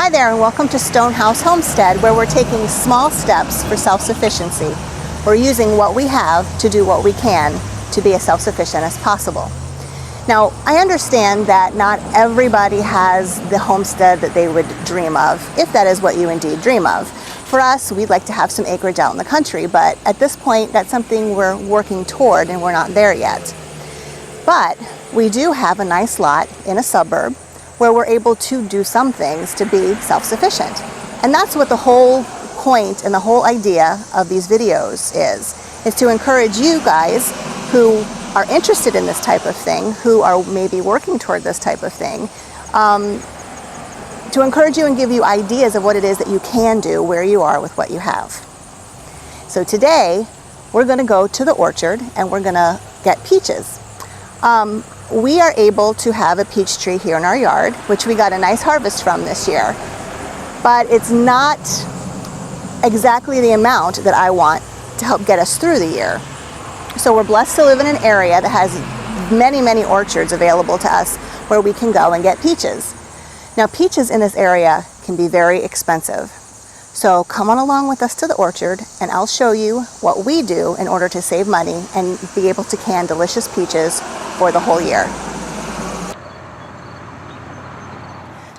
Hi there, and welcome to Stonehouse Homestead, where we're taking small steps for self-sufficiency. We're using what we have to do what we can to be as self-sufficient as possible. Now, I understand that not everybody has the homestead that they would dream of, if that is what you indeed dream of. For us, we'd like to have some acreage out in the country, but at this point, that's something we're working toward and we're not there yet. But we do have a nice lot in a suburb where we're able to do some things to be self-sufficient. And that's what the whole point and the whole idea of these videos is to encourage you guys who are interested in this type of thing, who are maybe working toward this type of thing, to encourage you and give you ideas of what it is that you can do where you are with what you have. So today, we're gonna go to the orchard and we're gonna get peaches. We are able to have a peach tree here in our yard, which we got a nice harvest from this year, but it's not exactly the amount that I want to help get us through the year. So we're blessed to live in an area that has many, many orchards available to us where we can go and get peaches. Now, peaches in this area can be very expensive. So come on along with us to the orchard and I'll show you what we do in order to save money and be able to can delicious peaches for the whole year.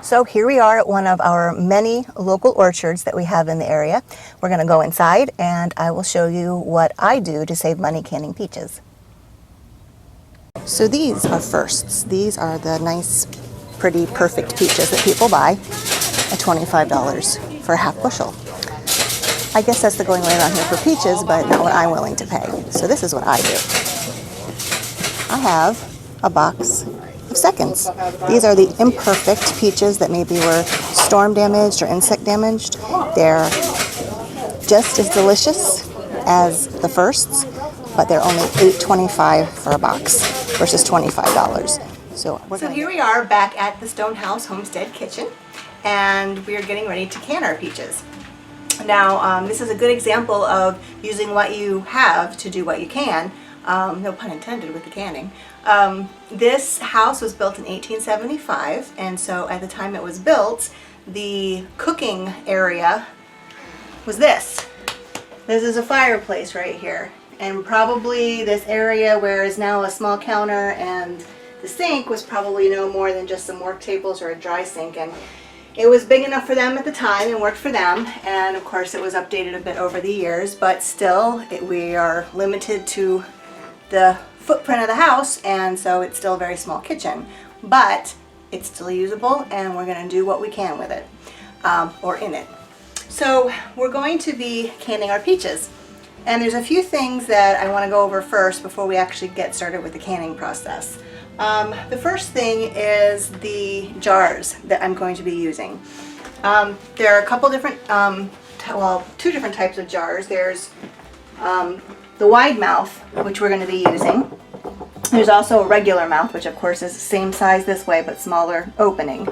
So here we are at one of our many local orchards that we have in the area. We're going to go inside and I will show you what I do to save money canning peaches. So these are firsts. These are the nice, pretty, perfect peaches that people buy at $25 for a half bushel. I guess that's the going rate around here for peaches, but not what I'm willing to pay. So this is what I do. I have a box of seconds. These are the imperfect peaches that maybe were storm damaged or insect damaged. They're just as delicious as the firsts, but they're only $8.25 for a box versus $25. So here we are back at the Stonehouse Homestead kitchen, and we are getting ready to can our peaches. Now, this is a good example of using what you have to do what you can. No pun intended with the canning. This house was built in 1875, and so at the time it was built, the cooking area was this. This is a fireplace right here, and probably this area where is now a small counter and the sink was probably no more than just some work tables or a dry sink, and it was big enough for them at the time and worked for them, and of course it was updated a bit over the years, but still we are limited to the footprint of the house, and so it's still a very small kitchen, but it's still usable and we're going to do what we can with it, or in it. So we're going to be canning our peaches, and there's a few things that I want to go over first before we actually get started with the canning process. The first thing is the jars that I'm going to be using. There are a couple different, two different types of jars. There's the wide mouth, which we're going to be using. There's also a regular mouth, which of course is the same size this way but smaller opening.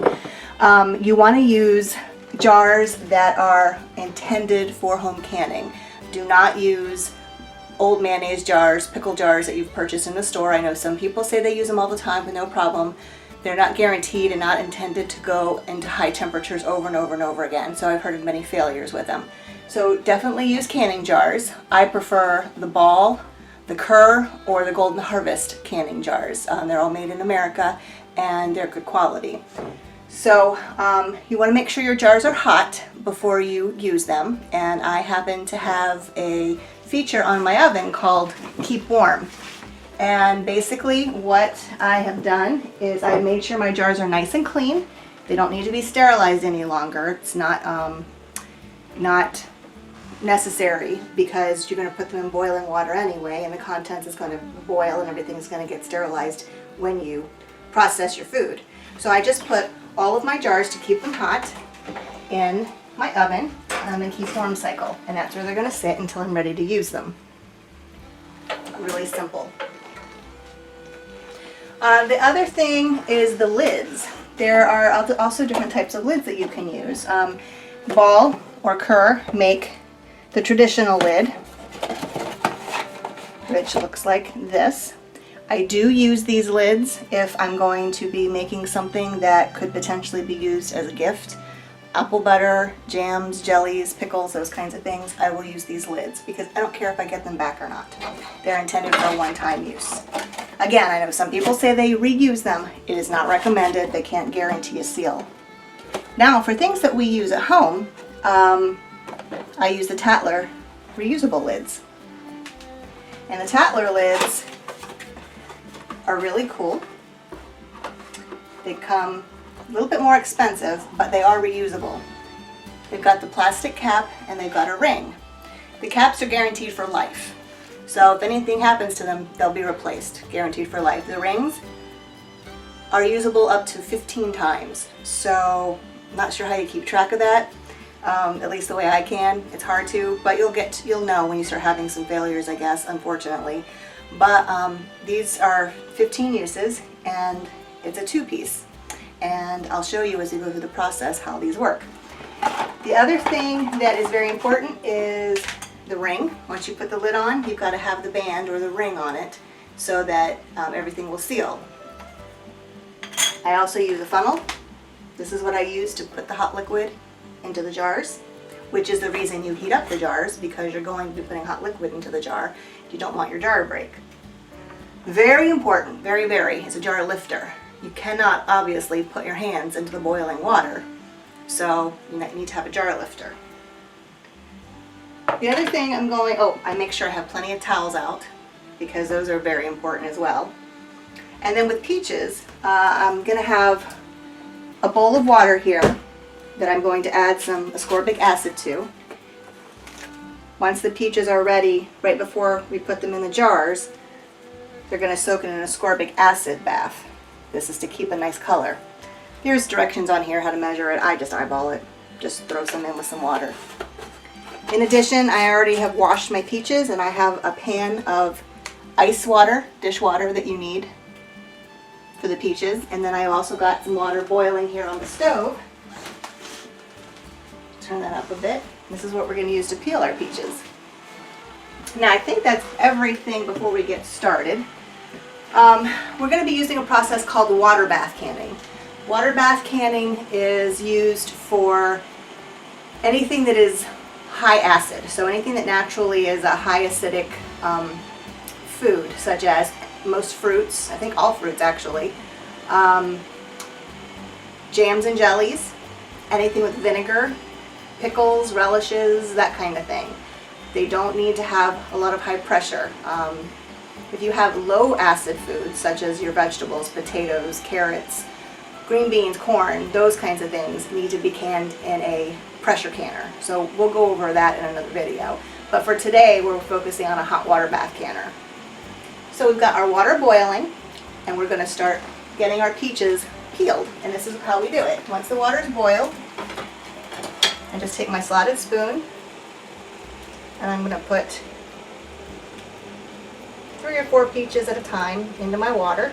You want to use jars that are intended for home canning. Do not use old mayonnaise jars, pickle jars that you've purchased in the store. I know some people say they use them all the time, but no problem. They're not guaranteed and not intended to go into high temperatures over and over and over again, so I've heard of many failures with them. So definitely use canning jars. I prefer the Ball, the Kerr, or the Golden Harvest canning jars. They're all made in America and they're good quality. So you want to make sure your jars are hot before you use them, and I happen to have a feature on my oven called Keep Warm. And basically what I have done is I made sure my jars are nice and clean. They don't need to be sterilized any longer. It's not necessary because you're going to put them in boiling water anyway, and the contents is going to boil and everything is going to get sterilized when you process your food. So I just put all of my jars to keep them hot in my oven and Keep Warm cycle, and that's where they're going to sit until I'm ready to use them. Really simple. The other thing is the lids. There are also different types of lids that you can use. Ball or Kerr make the traditional lid, which looks like this. I do use these lids if I'm going to be making something that could potentially be used as a gift. apple butter, jams, jellies, pickles, those kinds of things, I will use these lids because I don't care if I get them back or not. They're intended for one-time use. Again, I know some people say they reuse them. It is not recommended. They can't guarantee a seal. Now, for things that we use at home, I use the Tatler reusable lids. And the Tatler lids are really cool. They come a little bit more expensive, but they are reusable. They've got the plastic cap and they've got a ring. The caps are guaranteed for life. So if anything happens to them, they'll be replaced, guaranteed for life. The rings are usable up to 15 times. So I'm not sure how you keep track of that. At least the way I can. It's hard to, but you'll know when you start having some failures, I guess, unfortunately. But these are 15 uses and it's a 2-piece. And I'll show you as we go through the process how these work. The other thing that is very important is the ring. Once you put the lid on, you've got to have the band or the ring on it so that everything will seal. I also use a funnel. This is what I use to put the hot liquid into the jars, which is the reason you heat up the jars, because you're going to be putting hot liquid into the jar. You don't want your jar to break. Very important, very, very, is a jar lifter. You cannot obviously put your hands into the boiling water, so you need to have a jar lifter. The other thing I make sure I have plenty of towels out because those are very important as well. And then with peaches, I'm going to have a bowl of water here that I'm going to add some ascorbic acid to. Once the peaches are ready, right before we put them in the jars, they're going to soak in an ascorbic acid bath. This is to keep a nice color. There's directions on here how to measure it. I just eyeball it. Just throw some in with some water. In addition, I already have washed my peaches and I have a pan of ice water, dishwater that you need for the peaches. And then I also got some water boiling here on the stove. Turn that up a bit. This is what we're going to use to peel our peaches. Now I think that's everything before we get started. We're going to be using a process called water bath canning. Water bath canning is used for anything that is high acid, so anything that naturally is a high acidic food, such as most fruits, I think all fruits actually, jams and jellies, anything with vinegar, pickles, relishes, that kind of thing. They don't need to have a lot of high pressure. If you have low acid foods, such as your vegetables, potatoes, carrots, green beans, corn, those kinds of things need to be canned in a pressure canner. So we'll go over that in another video. But for today, we're focusing on a hot water bath canner. So we've got our water boiling, and we're going to start getting our peaches peeled. And this is how we do it. Once the water is boiled, I just take my slotted spoon, and I'm going to put 3 or 4 peaches at a time into my water.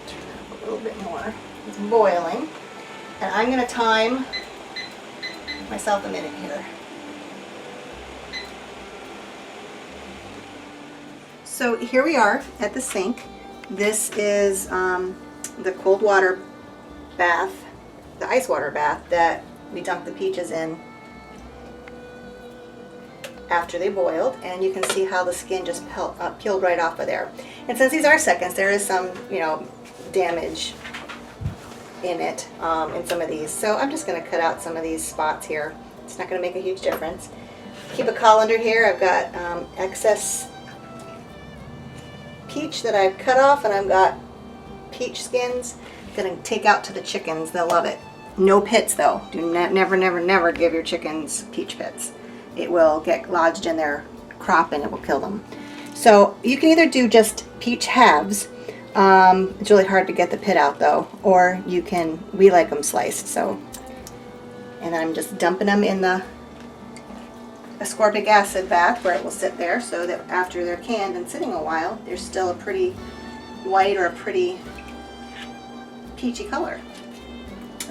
Turn it up a little bit more. It's boiling. And I'm going to time myself a minute here. So here we are at the sink. This is the cold water bath, the ice water bath that we dumped the peaches in after they boiled, and you can see how the skin just peeled right off of there. And since these are seconds, there is some, damage in it in some of these. So I'm just going to cut out some of these spots here. It's not going to make a huge difference. Keep a colander here. I've got excess peach that I've cut off, and I've got peach skins. I'm going to take out to the chickens. They'll love it. No pits though. Do never give your chickens peach pits. It will get lodged in their crop and it will kill them. So you can either do just peach halves. It's really hard to get the pit out though, or we like them sliced. So, and then I'm just dumping them in the ascorbic acid bath where it will sit there, so that after they're canned and sitting a while, they're still a pretty white or a pretty peachy color.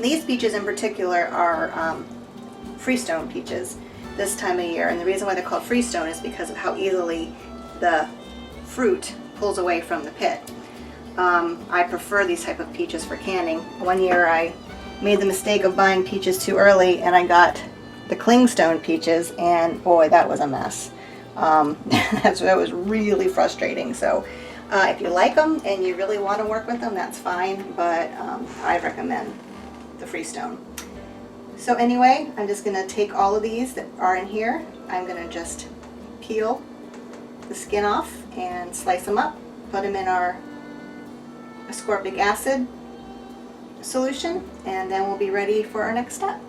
These peaches in particular are freestone peaches this time of year, and the reason why they're called freestone is because of how easily the fruit pulls away from the pit. I prefer these type of peaches for canning. One year I made the mistake of buying peaches too early, and I got the clingstone peaches, and boy, that was a mess. That was really frustrating. So if you like them and you really want to work with them, that's fine, but I recommend the Freestone. So anyway, I'm just going to take all of these that are in here. I'm going to just peel the skin off and slice them up, put them in our ascorbic acid solution, and then we'll be ready for our next step.